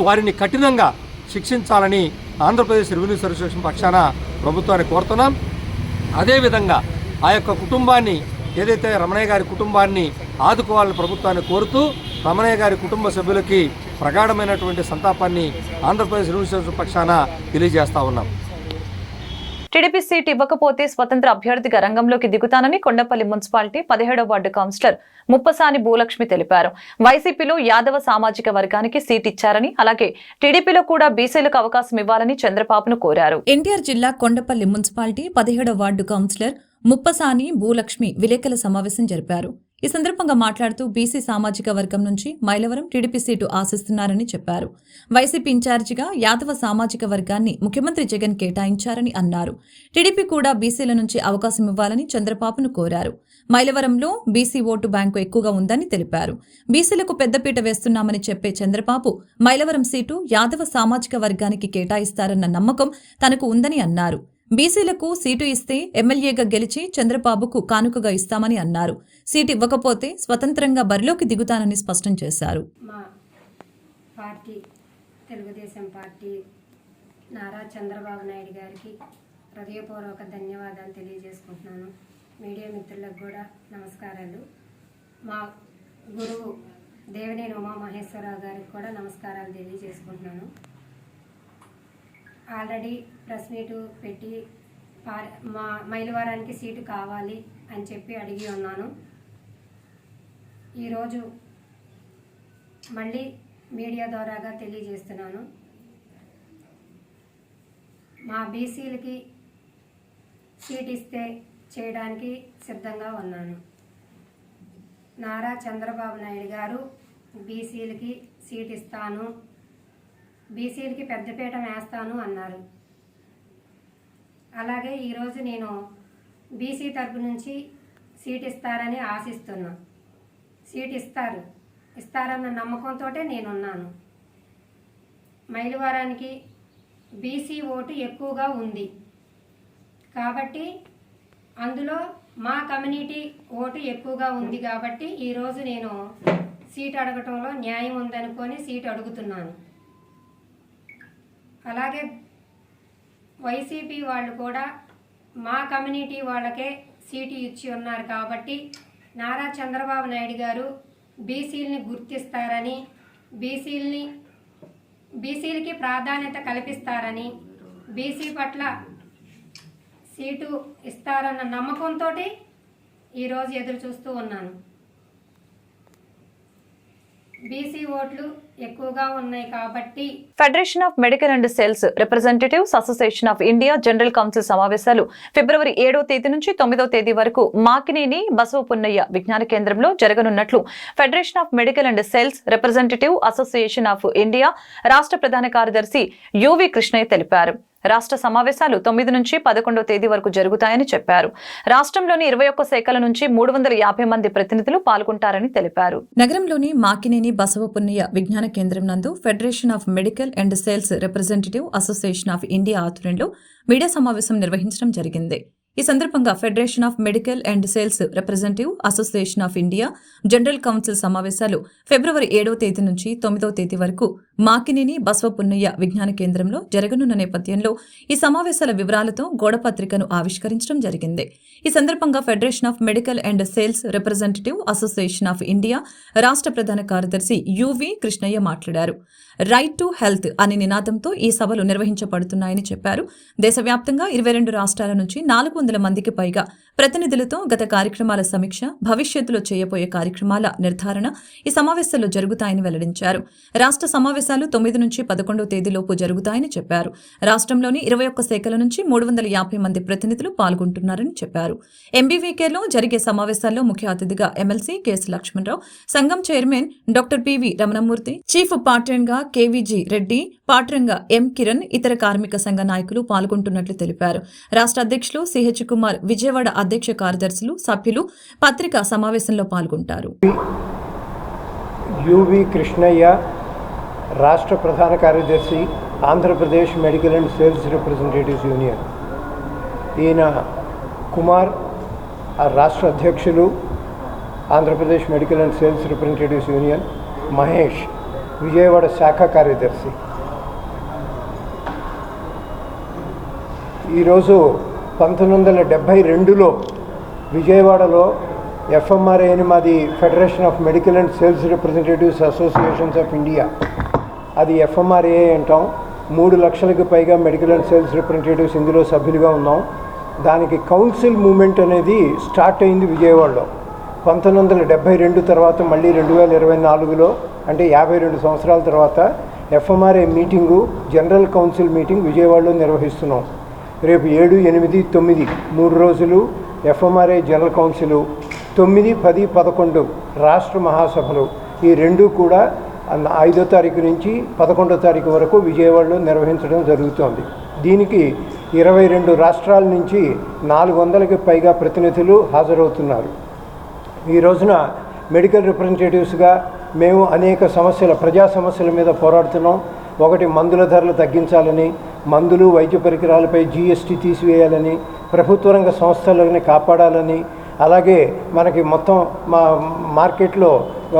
వారిని కఠినంగా శిక్షించాలని ఆంధ్రప్రదేశ్ రెవెన్యూ అసోసియేషన్ పక్షాన ప్రభుత్వాన్ని కోరుతున్నాం. అదేవిధంగా ఆ యొక్క కుటుంబాన్ని ఏదైతే రమణయ్య గారి కుటుంబాన్ని ఆదుకోవాలని ప్రభుత్వాన్ని కోరుతూ రమణయ్య గారి కుటుంబ సభ్యులకి ప్రగాఢమైనటువంటి సంతాపాన్ని ఆంధ్రప్రదేశ్ రెవెన్యూ అసోసియేషన్ పక్షాన తెలియజేస్తా ఉన్నాం. టీడీపీ సీట్ ఇవ్వకపోతే స్వతంత్ర అభ్యర్థిగా రంగంలోకి దిగుతానని కొండపల్లి మున్సిపాలిటీ 17వ వార్డు కౌన్సిలర్ ముప్పసాని భూలక్ష్మి తెలిపారు. వైసీపీలో యాదవ సామాజిక వర్గానికి సీట్ ఇచ్చారని, అలాగే టీడీపీలో కూడా బీసీలకు అవకాశం ఇవ్వాలని చంద్రబాబును కోరారు. ఎన్టీఆర్ జిల్లా కొండపల్లి మున్సిపాలిటీ 17వ వార్డు కౌన్సిలర్ ముప్పసాని భూలక్ష్మి విలేకరుల సమావేశం జరిపారు. ఈ సందర్భంగా మాట్లాడుతూ బీసీ సామాజిక వర్గం నుంచి మైలవరం టీడీపీ సీటు ఆశిస్తున్నారని చెప్పారు. వైసీపీ ఇన్ఛార్జిగా యాదవ సామాజిక వర్గాన్ని ముఖ్యమంత్రి జగన్ కేటాయించారని అన్నారు. టీడీపీ కూడా బీసీల నుంచి అవకాశం ఇవ్వాలని చంద్రబాబును కోరారు. మైలవరంలో బీసీ ఓటు బ్యాంకు ఎక్కువగా ఉందని తెలిపారు. బీసీలకు పెద్దపీట వేస్తున్నామని చెప్పే చంద్రబాబు మైలవరం సీటు యాదవ సామాజిక వర్గానికి కేటాయిస్తారన్న నమ్మకం తనకు ఉందని అన్నారు. బీసీలకు సీటు ఇస్తే ఎమ్మెల్యేగా గెలిచి చంద్రబాబుకు కానుకగా ఇస్తామని అన్నారు. సీటు ఇవ్వకపోతే స్వతంత్రంగా బరిలోకి దిగుతానని స్పష్టం చేశారు. మా పార్టీ తెలుగుదేశం పార్టీ నారా చంద్రబాబు నాయుడు గారికి హృదయపూర్వక ధన్యవాదాలు తెలియజేసుకుంటున్నాను. మీడియా మిత్రులకు కూడా నమస్కారాలు. మా గురువు దేవినేని ఉమామహేశ్వరరావు గారికి కూడా నమస్కారాలు తెలియజేసుకుంటున్నాను. ఆల్రెడీ ప్రెస్ మీటు పెట్టి మా మైలవరానికి సీటు కావాలి అని చెప్పి అడిగి ఉన్నాను. ఈరోజు మళ్ళీ మీడియా ద్వారాగా తెలియజేస్తున్నాను. మా బీసీలకి సీట్ ఇస్తే చేయడానికి సిద్ధంగా ఉన్నాను. నారా చంద్రబాబు నాయుడు గారు బీసీలకి సీట్ ఇస్తాను, బీసీలకి పెద్దపీట వేస్తాను అన్నారు. అలాగే ఈరోజు నేను బీసీ తరపు నుంచి సీట్ ఇస్తారని ఆశిస్తున్నా. సీట్ ఇస్తారన్న నమ్మకంతో నేనున్నాను. మైలవరానికి బీసీ ఓటు ఎక్కువగా ఉంది కాబట్టి, అందులో మా కమ్యూనిటీ ఓటు ఎక్కువగా ఉంది కాబట్టి ఈరోజు నేను సీట్ అడగటంలో న్యాయం ఉందనుకొని సీట్ అడుగుతున్నాను. అలాగే వైసీపీ వాళ్ళు కూడా మా కమ్యూనిటీ వాళ్ళకే సీటు ఇచ్చి ఉన్నారు కాబట్టి నారా చంద్రబాబు నాయుడు గారు బీసీలని గుర్తిస్తారని, బీసీలకి ప్రాధాన్యత కల్పిస్తారని, బీసీ పట్ల సీటు ఇస్తారన్న నమ్మకంతో ఈరోజు ఎదురు చూస్తూ ఉన్నాను. బీసీ ఓట్లు ఎక్కువగా ఉన్నాయి కాబట్టి. Federation of medical and cells representatives association of India general council సమావేశాలు ఫిబ్రవరి 7వ తేదీ నుంచి 9వ తేదీ వరకు మాకినేని బసవపున్నయ్య విజ్ఞాన కేంద్రంలో జరగనున్నట్లు federation of medical and sales representative association of India రాష్ట్ర ప్రధాన కార్యదర్శి యువి కృష్ణయ్య తెలిపారు. రాష్ట్ర సమావేశాలు 9 నుంచి 11వ తేదీ వరకు జరుగుతాయని చెప్పారు. రాష్ట్రంలోని 21 శాఖల నుంచి 350 మంది ప్రతినిధులు పాల్గొంటారని తెలిపారు. నగరంలోని మాకినేని బసవపున్నయ్య విజ్ఞాన కేంద్రం నందు federation of medical and sales representative association of India ఆధ్వర్యంలో మీడియా సమావేశం నిర్వహించడం జరిగింది. ఈ సందర్భంగా federation of medical and sales representative association of India general council సమావేశాలు ఫిబ్రవరి 7వ తేదీ నుంచి 9వ తేదీ వరకు మాకినేని బసవపున్నయ్య విజ్ఞాన కేంద్రంలో జరగనున్న నేపథ్యంలో ఈ సమావేశాల వివరాలతో గోడపత్రికను ఆవిష్కరించడం జరిగింది. ఈ సందర్భంగా federation of medical and sales representative association of India రాష్ట్ర ప్రధాన కార్యదర్శి యువి కృష్ణయ్య మాట్లాడారు. రైట్ టు హెల్త్ అనే నినాదంతో ఈ సభలు నిర్వహించబడుతున్నాయని చెప్పారు. దేశవ్యాప్తంగా 22 రాష్ట్రాల నుంచి 400 మందికి పైగా ప్రతినిధులతో గత కార్యక్రమాల సమీక్ష, భవిష్యత్తులో చేయబోయే కార్యక్రమాల నిర్ధారణ ఈ సమావేశాల్లో జరుగుతాయని వెల్లడించారు. రాష్ట్ర సమావేశాలు 9 నుంచి 11వ తేదీలోపు జరుగుతాయని చెప్పారు. రాష్ట్రంలోని 21 శాఖల నుంచి 350 మంది ప్రతినిధులు పాల్గొంటున్నారని చెప్పారు. ఎంబీవీకేలో జరిగే సమావేశాల్లో ముఖ్య అతిథిగా ఎమ్మెల్సీ కేసు లక్ష్మణరావు, సంఘం chairman doctor PV Ramanamurthy, chief పార్ట్నర్గా కేవీజీ రెడ్డి, పార్ట్నర్గా ఎం కిరణ్, ఇతర కార్మిక సంఘ నాయకులు పాల్గొంటున్నట్లు తెలిపారు. రాష్ట్ర అధ్యక్షులు సిహెచ్ కుమార్, విజయవాడ అధ్యక్ష కార్యదర్శులు, సభ్యులు పత్రికా సమావేశంలో పాల్గొంటారు. యువి కృష్ణయ్య, రాష్ట్ర ప్రధాన కార్యదర్శి, Andhra Pradesh medical and sales representatives union. ఈయన కుమార్, రాష్ట్ర అధ్యక్షులు, Andhra Pradesh medical and sales representatives union. Mahesh, Vijayawada శాఖ కార్యదర్శి. ఈరోజు 1972లో విజయవాడలో ఎఫ్ఎంఆర్ఏ అని మాది federation of medical and sales representatives associations of India, అది ఎఫ్ఎంఆర్ఏ అంటాం. 3 లక్షలకు పైగా మెడికల్ అండ్ సేల్స్ రిప్రజెంటేటివ్స్ ఇందులో సభ్యులుగా ఉన్నాం. దానికి కౌన్సిల్ మూమెంట్ అనేది స్టార్ట్ అయింది విజయవాడలో 1972 తర్వాత. మళ్ళీ 2024లో అంటే 52 సంవత్సరాల తర్వాత ఎఫ్ఎంఆర్ఏ మీటింగు, జనరల్ కౌన్సిల్ మీటింగ్ విజయవాడలో నిర్వహిస్తున్నాం. రేపు 7, 8, 9 3 రోజులు ఎఫ్ఎంఆర్ఏ జనరల్ కౌన్సిల్, 9, 10, 11 రాష్ట్ర మహాసభలు. ఈ రెండు కూడా 5వ తారీఖు నుంచి 11వ తారీఖు వరకు విజయవాడలో నిర్వహించడం జరుగుతోంది. దీనికి 22 రాష్ట్రాల నుంచి 400కి పైగా ప్రతినిధులు హాజరవుతున్నారు. ఈ రోజున మెడికల్ రిప్రజెంటేటివ్స్గా మేము అనేక ప్రజా సమస్యల మీద పోరాడుతున్నాం. ఒకటి, మందుల ధరలు తగ్గించాలని, మందులు వైద్య పరికరాలపై జీఎస్టీ తీసివేయాలని, ప్రభుత్వ రంగ సంస్థలని కాపాడాలని, అలాగే మనకి మొత్తం మార్కెట్లో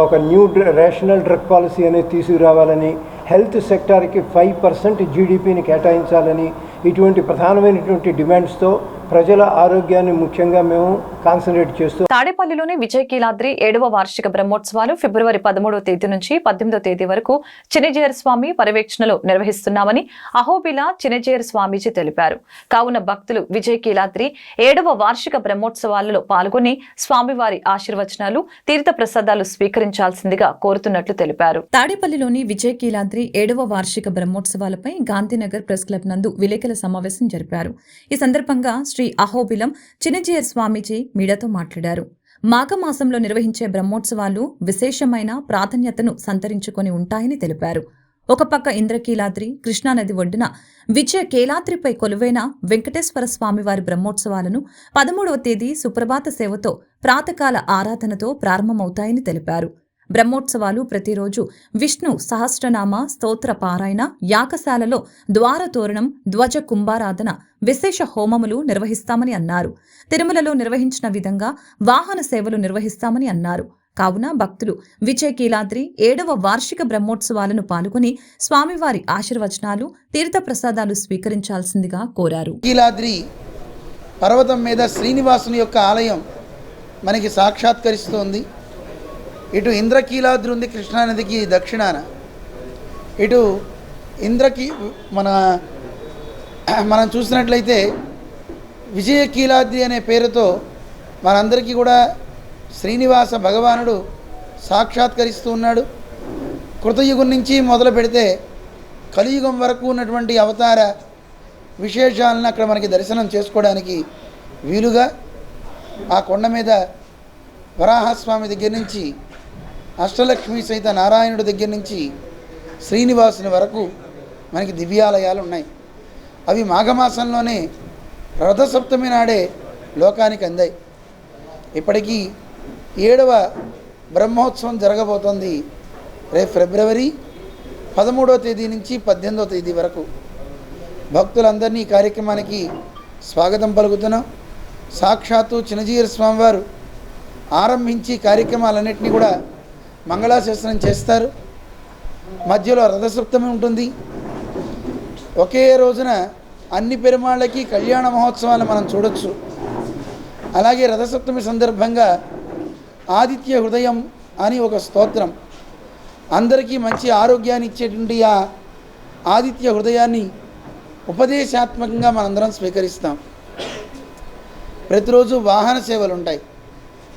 ఒక న్యూ రేషనల్ డ్రగ్ పాలసీ అనేది తీసుకురావాలని, హెల్త్ సెక్టార్కి 5% జీడిపిని కేటాయించాలని, ఇటువంటి ప్రధానమైనటువంటి డిమాండ్స్తో ప్రజల ఆరోగ్యాన్ని ముఖ్యంగా మేము కాన్సన్ట్రేట్ చేస్తూ. తాడేపల్లిలోని విజయకీలాద్రి 7వ వార్షిక బ్రహ్మోత్సవాలు ఫిబ్రవరి 13వ తేదీ నుంచి 18వ తేదీ వరకు చినజీయర్ స్వామి పర్యవేక్షణలో నిర్వహిస్తున్నామని అహోబిల చినజీయర్ స్వామీజీ తెలిపారు. కావున భక్తులు విజయకీలాద్రి 7వ వార్షిక బ్రహ్మోత్సవాలలో పాల్గొని స్వామివారి ఆశీర్వచనాలు, తీర్థ ప్రసాదాలు స్వీకరించాల్సిందిగా కోరుతున్నట్లు తెలిపారు. తాడేపల్లిలోని విజయకీలాద్రి 7వ వార్షిక బ్రహ్మోత్సవాలపై గాంధీనగర్ ప్రెస్ క్లబ్ నందు విలేకరుల సమావేశం జరిపారు. ఈ సందర్భంగా శ్రీ అహోబిలం చినజీయర్ స్వామీజీ మీడియాతో మాట్లాడారు. మాఘమాసంలో నిర్వహించే బ్రహ్మోత్సవాలు విశేషమైన ప్రాధాన్యతను సంతరించుకొని ఉంటాయని తెలిపారు. ఒక పక్క ఇంద్రకీలాద్రి, కృష్ణానది ఒడ్డున విజయకీలాద్రిపై కొలువైన వెంకటేశ్వర స్వామివారి బ్రహ్మోత్సవాలను 13వ తేదీ సుప్రభాత సేవతో ప్రాతకాల ఆరాధనతో ప్రారంభమవుతాయని తెలిపారు. బ్రహ్మోత్సవాలు ప్రతిరోజు విష్ణు సహస్రనామ స్తోత్ర పారాయణ, యాగశాలలో ద్వారతోరణం, ధ్వజ కుంభారాధన, విశేష హోమములు నిర్వహిస్తామని అన్నారు. తిరుమలలో నిర్వహించిన విధంగా వాహన సేవలు నిర్వహిస్తామని అన్నారు. కావున భక్తులు విజయకీలాద్రి 7వ వార్షిక బ్రహ్మోత్సవాలను పాల్గొని స్వామివారి ఆశీర్వచనాలు, తీర్థ ప్రసాదాలు స్వీకరించాల్సిందిగా కోరారు. కీలాద్రి పర్వతం మీద శ్రీనివాసుని యొక్క ఆలయం మనకి సాక్షాత్కరిస్తోంది. ఇటు ఇంద్రకీలాద్రి ఉంది కృష్ణానదికి దక్షిణాన. ఇటు మనం చూసినట్లయితే విజయకీలాద్రి అనే పేరుతో మనందరికీ కూడా శ్రీనివాస భగవానుడు సాక్షాత్కరిస్తూ ఉన్నాడు. కృతయుగం నుంచి మొదలు పెడితే కలియుగం వరకు ఉన్నటువంటి అవతార విశేషాలను అక్కడ మనకి దర్శనం చేసుకోవడానికి వీలుగా ఆ కొండ మీద వరాహస్వామి దగ్గర నుంచి అష్టలక్ష్మి సహిత నారాయణుడి దగ్గర నుంచి శ్రీనివాసుని వరకు మనకి దివ్యాలయాలు ఉన్నాయి. అవి మాఘమాసంలోనే రథసప్తమి నాడే లోకానికి అందాయి. ఇప్పటికీ 7వ బ్రహ్మోత్సవం జరగబోతోంది. రేపు ఫిబ్రవరి 13వ తేదీ నుంచి 18వ తేదీ వరకు భక్తులందరినీ ఈ కార్యక్రమానికి స్వాగతం పలుకుతున్నాం. సాక్షాత్తు చిన్నజీయర్ స్వామివారు ఆరంభించి కార్యక్రమాలన్నింటినీ కూడా మంగళాశాసనం చేస్తారు. మధ్యలో రథసప్తమి ఉంటుంది. ఒకే రోజున అన్ని పెరుమాళ్ళకి కళ్యాణ మహోత్సవాలు మనం చూడొచ్చు. అలాగే రథసప్తమి సందర్భంగా ఆదిత్య హృదయం అని ఒక స్తోత్రం, అందరికీ మంచి ఆరోగ్యాన్ని ఇచ్చేటువంటి ఆ ఆదిత్య హృదయాన్ని ఉపదేశాత్మకంగా మనందరం స్వీకరిస్తాం. ప్రతిరోజు వాహన సేవలు ఉంటాయి,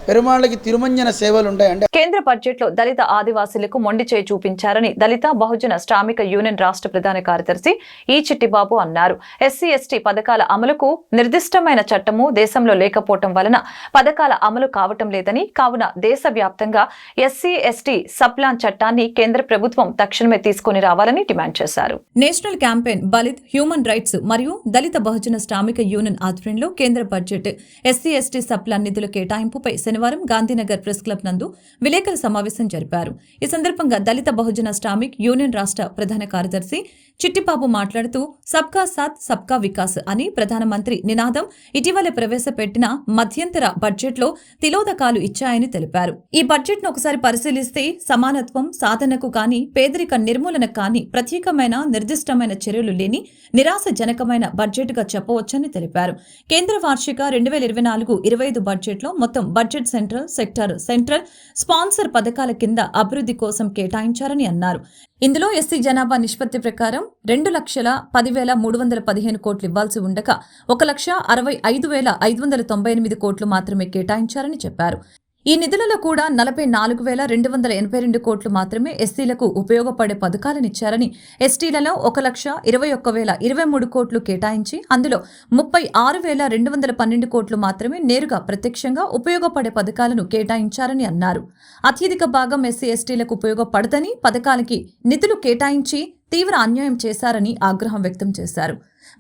పెరుమాళ్ళకి తిరుమంజన సేవలు ఉంటాయి. అంటే కేంద్ర బడ్జెట్లో దళిత ఆదివాసీలకు మొండి చేయి చూపించారని దళిత బహుజన శ్రామిక యూనియన్ రాష్ట్ర ప్రధాన కార్యదర్శి ఈ చిట్టిబాబు అన్నారు. ఎస్సీ ఎస్టీ పథకాల అమలుకు నిర్దిష్టమైన చట్టము దేశంలో లేకపోవటం వలన పథకాల అమలు కావటం లేదని, కావున దేశవ్యాప్తంగా ఎస్సీ ఎస్టీ సప్లాన్ చట్టాన్ని కేంద్ర ప్రభుత్వం తక్షణమే తీసుకుని రావాలని డిమాండ్ చేశారు. నేషనల్ క్యాంపెయిన్ బలిత్ హ్యూమన్ రైట్స్ మరియు దళిత బహుజన శ్రామిక యూనియన్ ఆధ్వర్యంలో కేంద్ర బడ్జెట్ ఎస్సీ ఎస్టీ సప్లాన్ నిధుల కేటాయింపుపై శనివారం గాంధీనగర్ ప్రెస్ క్లబ్ నందు విలేకరుల సమావేశం జరిపారు. ఈ సందర్భంగా దళిత బహుజన శ్రామిక్ యూనియన్ రాష్ట్ర ప్రధాన కార్యదర్శి చిట్టిబాబు మాట్లాడుతూ సబ్కా సాత్ సబ్కా వికాస్ అని ప్రధానమంత్రి నినాదం ఇటీవలే ప్రవేశపెట్టిన మధ్యంతర బడ్జెట్లో తిలోదకాలు ఇచ్చాయని తెలిపారు. ఈ బడ్జెట్ను ఒకసారి పరిశీలిస్తే సమానత్వం సాధనకు కానీ పేదరిక నిర్మూలనకు కానీ ప్రత్యేకమైన నిర్దిష్టమైన చర్యలు లేని నిరాశజనకమైన బడ్జెట్గా చెప్పవచ్చని తెలిపారు. కేంద్ర వార్షిక 2024-25 బడ్జెట్లో మొత్తం budget central sector central sponsor పథకాల కింద అభివృద్ధి కోసం కేటాయించారని అన్నారు. ఇందులో ఎస్సీ జనాభా నిష్పత్తి ప్రకారం 2,10,315 కోట్లు ఇవ్వాల్సి ఉండగా 1,65,598 కోట్లు మాత్రమే కేటాయించారని చెప్పారు. ఈ నిధులలో కూడా 44,282 కోట్లు మాత్రమే ఎస్సీలకు ఉపయోగపడే పథకాలనిచ్చారని, ఎస్టీలలో 1,21,023 కోట్లు కేటాయించి అందులో 36,212 కోట్లు మాత్రమే నేరుగా ప్రత్యక్షంగా ఉపయోగపడే పథకాలను కేటాయించారని అన్నారు. అత్యధిక భాగం ఎస్సీ ఎస్టీలకు ఉపయోగపడదని పథకాలకి నిధులు కేటాయించి తీవ్ర అన్యాయం చేశారని ఆగ్రహం వ్యక్తం చేశారు.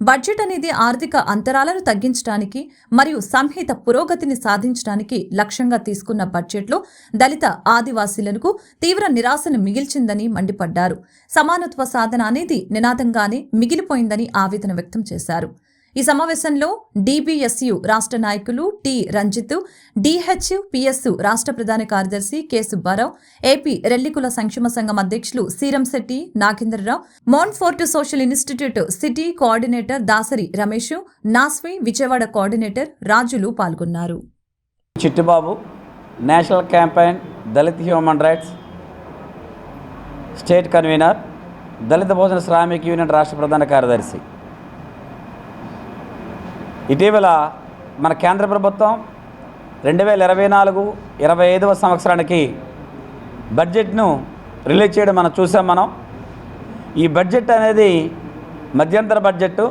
బడ్జెట్ అనేది ఆర్థిక అంతరాలను తగ్గించడానికి మరియు సంహిత పురోగతిని సాధించడానికి లక్ష్యంగా తీసుకున్న బడ్జెట్లో దళిత ఆదివాసీలకు తీవ్ర నిరాశను మిగిల్చిందని మండిపడ్డారు. సమానత్వ సాధన అనేది నినాదంగానే మిగిలిపోయిందని ఆవేదన వ్యక్తం చేశారు. ఈ సమావేశంలో డిబిఎస్యు రాష్ట్ర నాయకులు టి రంజిత్, డిహెచ్పిఎస్ రాష్ట్ర ప్రధాన కార్యదర్శి కె సుబ్బారావు, ఏపీ రెల్లికుల సంక్షేమ సంఘం అధ్యక్షులు Seeramsetti Nagendrarao, Montfort social institute city coordinator Dasari Ramesh, NASVI Vijayawada coordinator Rajulu పాల్గొన్నారు. Chittibabu, national campaign Dalit human rights state convener, Dalita Bahujana Shramika union రాష్ట్ర ప్రధాన కార్యదర్శి. ఇటీవల మన కేంద్ర ప్రభుత్వం 2024-25 సంవత్సరానికి బడ్జెట్ను రిలీజ్ చేయడం మనం చూసాం. ఈ బడ్జెట్ అనేది మధ్యంతర బడ్జెట్.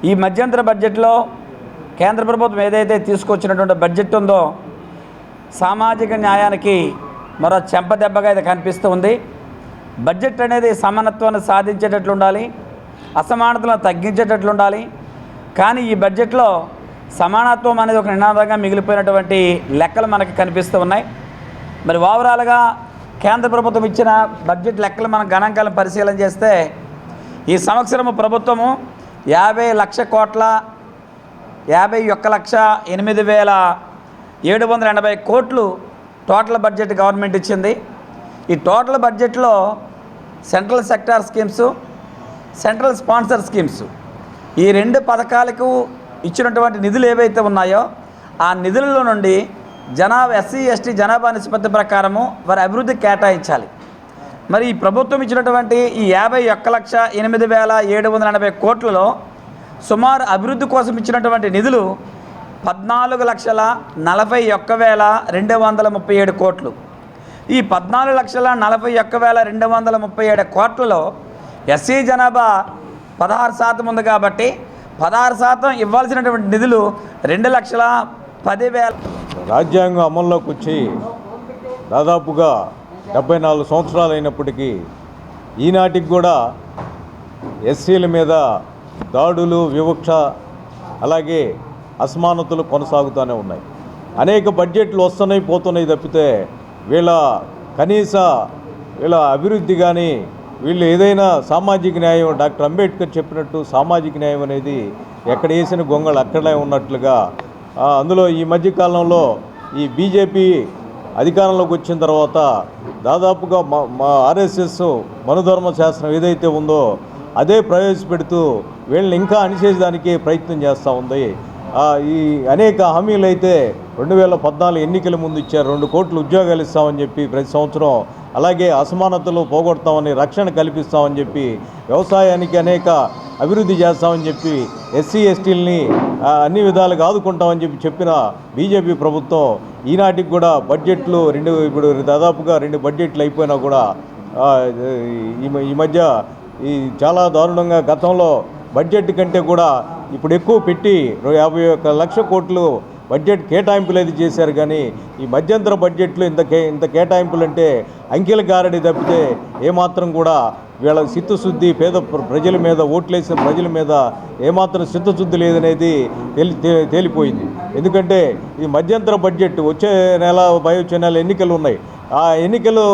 ఈ మధ్యంతర బడ్జెట్లో కేంద్ర ప్రభుత్వం ఏదైతే తీసుకొచ్చినటువంటి బడ్జెట్ ఉందో సామాజిక న్యాయానికి మరో చెంపదెబ్బగా ఇది కనిపిస్తూ ఉంది. బడ్జెట్ అనేది సమానత్వాన్ని సాధించేటట్లు ఉండాలి, అసమానతలను తగ్గించేటట్లు ఉండాలి. కానీ ఈ బడ్జెట్లో సమానత్వం అనేది ఒక నినాదంగా మిగిలిపోయినటువంటి లెక్కలు మనకి కనిపిస్తూ ఉన్నాయి. మరి ఓవరాల్గా కేంద్ర ప్రభుత్వం ఇచ్చిన బడ్జెట్ లెక్కలు మనం గణాంకాలను పరిశీలన చేస్తే ఈ సంవత్సరము ప్రభుత్వము 51,08,780 కోట్లు టోటల్ బడ్జెట్ గవర్నమెంట్ ఇచ్చింది. ఈ టోటల్ బడ్జెట్లో central sector schemes, central sponsor schemes ఈ రెండు పథకాలకు ఇచ్చినటువంటి నిధులు ఏవైతే ఉన్నాయో ఆ నిధులలో నుండి ఎస్సీ ఎస్టీ జనాభా నిష్పత్తి ప్రకారము వారి అభివృద్ధికి కేటాయించాలి. మరి ఈ ప్రభుత్వం ఇచ్చినటువంటి ఈ 51,08,780 కోట్లలో సుమారు అభివృద్ధి కోసం ఇచ్చినటువంటి నిధులు 14,41,237 కోట్లు. ఈ 14,41,237 కోట్లలో ఎస్సీ జనాభా 16% ఉంది కాబట్టి 16% ఇవ్వాల్సినటువంటి నిధులు 2,10,000. రాజ్యాంగం అమల్లోకి వచ్చి దాదాపుగా 74 సంవత్సరాలు అయినప్పటికీ ఈనాటికి కూడా ఎస్సీల మీద దాడులు, వివక్ష, అలాగే అసమానతలు కొనసాగుతూనే ఉన్నాయి. అనేక బడ్జెట్లు వస్తున్నాయి పోతున్నాయి తప్పితే వీళ్ళ అభివృద్ధి కానీ వీళ్ళు ఏదైనా సామాజిక న్యాయం, డాక్టర్ అంబేద్కర్ చెప్పినట్టు సామాజిక న్యాయం అనేది ఎక్కడ వేసిన గొంగళి అక్కడే ఉన్నట్లుగా అందులో ఈ మధ్యకాలంలో ఈ బీజేపీ అధికారంలోకి వచ్చిన తర్వాత దాదాపుగా మా ఆర్ఎస్ఎస్ మనుధర్మ శాస్త్రం ఏదైతే ఉందో అదే ప్రవేశపెడుతూ వీళ్ళని ఇంకా అణిచేయడానికి ప్రయత్నం చేస్తూ ఉంది. ఈ అనేక హామీలు అయితే 2014 ఎన్నికల ముందు ఇచ్చారు. 2 కోట్ల ఉద్యోగాలు ఇస్తామని చెప్పి ప్రతి సంవత్సరం, అలాగే అసమానతలు పోగొడతామని, రక్షణ కల్పిస్తామని చెప్పి, వ్యవసాయానికి అనేక అభివృద్ధి చేస్తామని చెప్పి, ఎస్సీ ఎస్టీలని అన్ని విధాలుగా ఆదుకుంటామని చెప్పిన బీజేపీ ప్రభుత్వం ఈనాటికి కూడా బడ్జెట్లు ఇప్పుడు దాదాపుగా 2 బడ్జెట్లు అయిపోయినా కూడా ఈ మధ్య చాలా దారుణంగా గతంలో బడ్జెట్ కంటే కూడా ఇప్పుడు ఎక్కువ పెట్టి 51 లక్ష కోట్లు బడ్జెట్ కేటాయింపులు అయితే చేశారు. కానీ ఈ మధ్యంతర బడ్జెట్లో ఇంత కేటాయింపులు అంటే అంకెల గారడి తప్పితే ఏమాత్రం కూడా వీళ్ళ చిత్తశుద్ధి, పేద ప్రజల మీద, ఓట్లేసిన ప్రజల మీద ఏమాత్రం చిత్తశుద్ధి లేదనేది తేలిపోయింది. ఎందుకంటే ఈ మధ్యంతర బడ్జెట్ వచ్చే నెల ఎన్నికలు ఉన్నాయి. ఆ ఎన్నికలు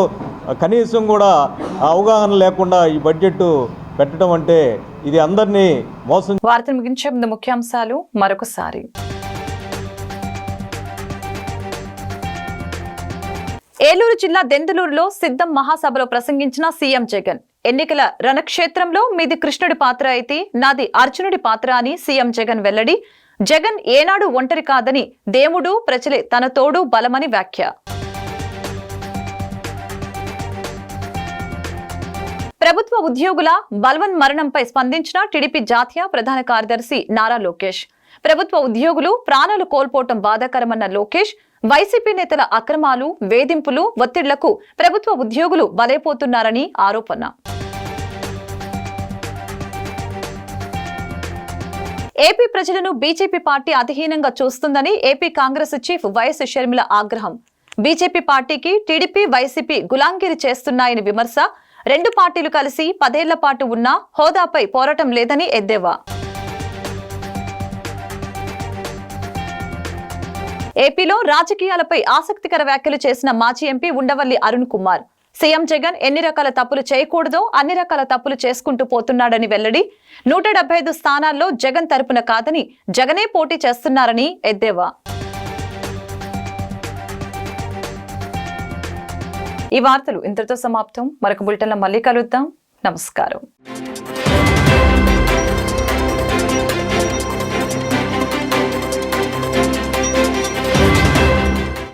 కనీసం కూడా అవగాహన లేకుండా ఈ బడ్జెట్ పెట్టడం అంటే ఇది అందరినీ మోసం. వార్తలు ముగించే ముందు ముఖ్యాంశాలు మరొకసారి. ఏలూరు జిల్లా దెందులూరులో సిద్ధం మహాసభలో ప్రసంగించిన సీఎం జగన్. ఎన్నికల రణక్షేత్రంలో మీది కృష్ణుడి పాత్ర అయితే నాది అర్జునుడి పాత్ర అని సీఎం జగన్ వెల్లడి. జగన్ ఏనాడు ఒంటరి కాదని, దేవుడు ప్రజలే తన తోడు బలమని వ్యాఖ్య. ప్రభుత్వ ఉద్యోగుల బల్వన్ మరణంపై స్పందించిన టీడీపీ జాతీయ ప్రధాన కార్యదర్శి నారా లోకేష్. ప్రభుత్వ ఉద్యోగులు ప్రాణాలు కోల్పోవటం బాధాకరమన్న లోకేష్, వైసీపీ నేతల అక్రమాలు, వేధింపులు, ఒత్తిళ్లకు ప్రభుత్వ ఉద్యోగులు బలైపోతున్నారని ఆరోపణ. ఏపీ ప్రజలను బీజేపీ పార్టీ అధిహీనంగా చూస్తుందని AP Congress chief YS Sharmila ఆగ్రహం. బీజేపీ పార్టీకి టీడీపీ, వైసీపీ గులాంగిరి చేస్తున్నాయని విమర్శ. 2 పార్టీలు కలిసి 10 ఏళ్ల పాటు ఉన్నా హోదాపై పోరాటం లేదని ఎద్దేవా. ఏపీలో రాజకీయాలపై ఆసక్తికర వ్యాఖ్యలు చేసిన మాజీ ఎంపీ ఉండవల్లి అరుణ్ కుమార్. సీఎం జగన్ ఎన్ని రకాల తప్పులు చేయకూడదో అన్ని రకాల తప్పులు చేసుకుంటూ పోతున్నాడని వెల్లడి. 175 స్థానాల్లో జగన్ తరపున కాదని, జగనే పోటీ చేస్తున్నారని ఎద్దేవా. ఈ వార్తలు ఇంతటితో సమాప్తం. మరొక బులెటిన్లో మళ్ళీ కలుద్దాం. నమస్కారం.